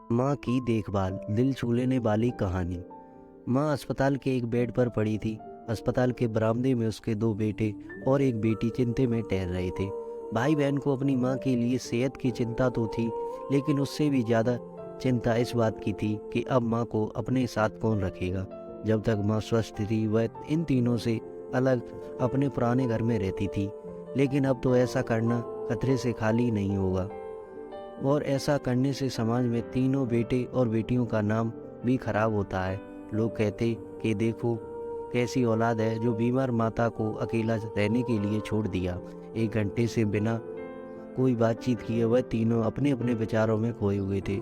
माँ की देखभाल, दिल छू लेने वाली कहानी। माँ अस्पताल के एक बेड पर पड़ी थी। अस्पताल के बरामदे में उसके दो बेटे और एक बेटी चिंता में टहल रहे थे। भाई बहन को अपनी माँ के लिए सेहत की चिंता तो थी, लेकिन उससे भी ज़्यादा चिंता इस बात की थी कि अब माँ को अपने साथ कौन रखेगा। जब तक माँ स्वस्थ थी वह इन तीनों से अलग अपने पुराने घर में रहती थी, लेकिन अब तो ऐसा करना खतरे से खाली नहीं होगा। और ऐसा करने से समाज में तीनों बेटे और बेटियों का नाम भी खराब होता है। लोग कहते कि देखो कैसी औलाद है जो बीमार माता को अकेला रहने के लिए छोड़ दिया। 1 घंटे से बिना कोई बातचीत किए वह तीनों अपने अपने विचारों में खोए हुए थे।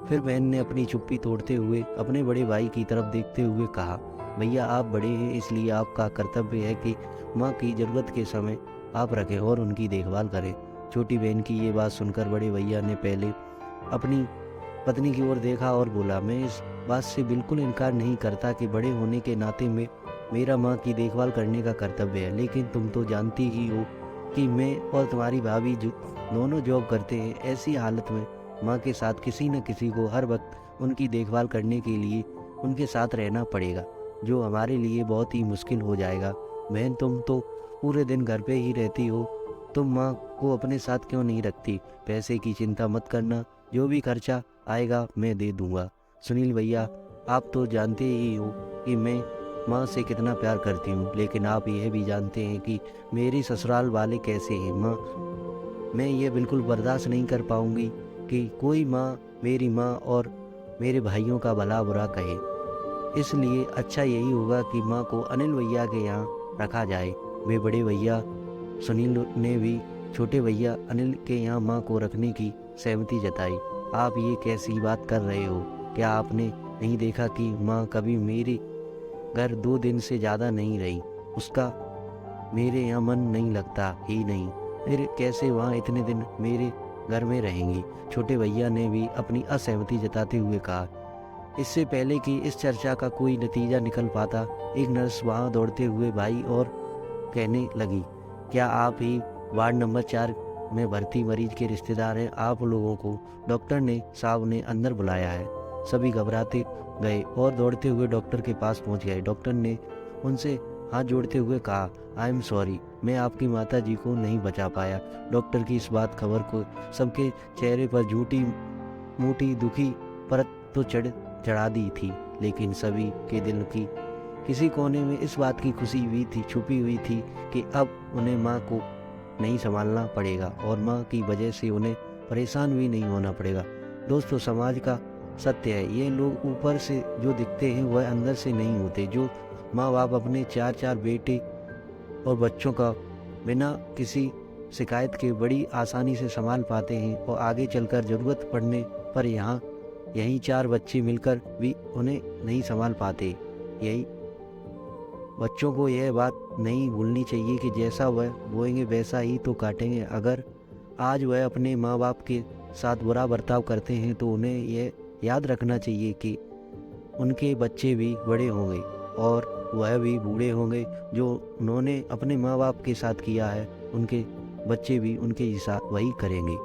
फिर बहन ने अपनी चुप्पी तोड़ते हुए अपने बड़े भाई की तरफ देखते हुए कहा, भैया आप बड़े हैं, इसलिए आपका कर्तव्य है कि माँ की ज़रूरत के समय आप रखें और उनकी देखभाल करें। छोटी बहन की ये बात सुनकर बड़े भैया ने पहले अपनी पत्नी की ओर देखा और बोला, मैं इस बात से बिल्कुल इनकार नहीं करता कि बड़े होने के नाते में मेरा माँ की देखभाल करने का कर्तव्य है, लेकिन तुम तो जानती ही हो कि मैं और तुम्हारी भाभी जो दोनों जॉब करते हैं। ऐसी हालत में माँ के साथ किसी न किसी को हर वक्त उनकी देखभाल करने के लिए उनके साथ रहना पड़ेगा, जो हमारे लिए बहुत ही मुश्किल हो जाएगा। बहन तुम तो पूरे दिन घर पे ही रहती हो, तुम माँ को अपने साथ क्यों नहीं रखती? पैसे की चिंता मत करना, जो भी खर्चा आएगा मैं दे दूंगा। सुनील भैया, आप तो जानते ही हो कि मैं माँ से कितना प्यार करती हूँ, लेकिन आप यह भी जानते हैं कि मेरी ससुराल वाले कैसे हैं। माँ, मैं ये बिल्कुल बर्दाश्त नहीं कर पाऊंगी कि कोई माँ मेरी माँ और मेरे भाइयों का भला बुरा कहे। इसलिए अच्छा यही होगा कि माँ को अनिल भैया के यहाँ रखा जाए। वे बड़े भैया सुनील ने भी छोटे भैया अनिल के यहाँ माँ को रखने की सहमति जताई। आप ये कैसी बात कर रहे हो? क्या आपने नहीं देखा कि माँ कभी मेरे घर 2 दिन से ज़्यादा नहीं रही? उसका मेरे यहाँ मन नहीं लगता ही नहीं, फिर कैसे वहाँ इतने दिन मेरे घर में रहेंगी? छोटे भैया ने भी अपनी असहमति जताते हुए कहा। इससे पहले कि इस चर्चा का कोई नतीजा निकल पाता, एक नर्स वहाँ दौड़ते हुए भाई और कहने लगी, क्या आप ही वार्ड नंबर 4 में भर्ती मरीज के रिश्तेदार हैं? आप लोगों को डॉक्टर ने साहब ने अंदर बुलाया है। सभी घबराते गए और दौड़ते हुए डॉक्टर के पास पहुंच गए। डॉक्टर ने उनसे हाथ जोड़ते हुए कहा, आई एम सॉरी, मैं आपकी माता जी को नहीं बचा पाया। डॉक्टर की इस बात खबर को सबके चेहरे पर झूठी मोटी दुखी परत तो चढ़ा दी थी, लेकिन सभी के दिल की किसी कोने में इस बात की खुशी हुई थी, छुपी हुई थी कि अब उन्हें माँ को नहीं संभालना पड़ेगा और माँ की वजह से उन्हें परेशान भी नहीं होना पड़ेगा। दोस्तों, समाज का सत्य है, ये लोग ऊपर से जो दिखते हैं वह अंदर से नहीं होते। जो माँ बाप अपने 4-4 बेटे और बच्चों का बिना किसी शिकायत के बड़ी आसानी से संभाल पाते हैं और आगे चलकर ज़रूरत पड़ने पर यही 4 बच्चे मिलकर भी उन्हें नहीं संभाल पाते। यही बच्चों को यह बात नहीं भूलनी चाहिए कि जैसा वह बोएंगे वैसा ही तो काटेंगे। अगर आज वह अपने माँ बाप के साथ बुरा बर्ताव करते हैं तो उन्हें यह याद रखना चाहिए कि उनके बच्चे भी बड़े होंगे और वह भी बूढ़े होंगे। जो उन्होंने अपने माँ बाप के साथ किया है, उनके बच्चे भी उनके साथ वही करेंगे।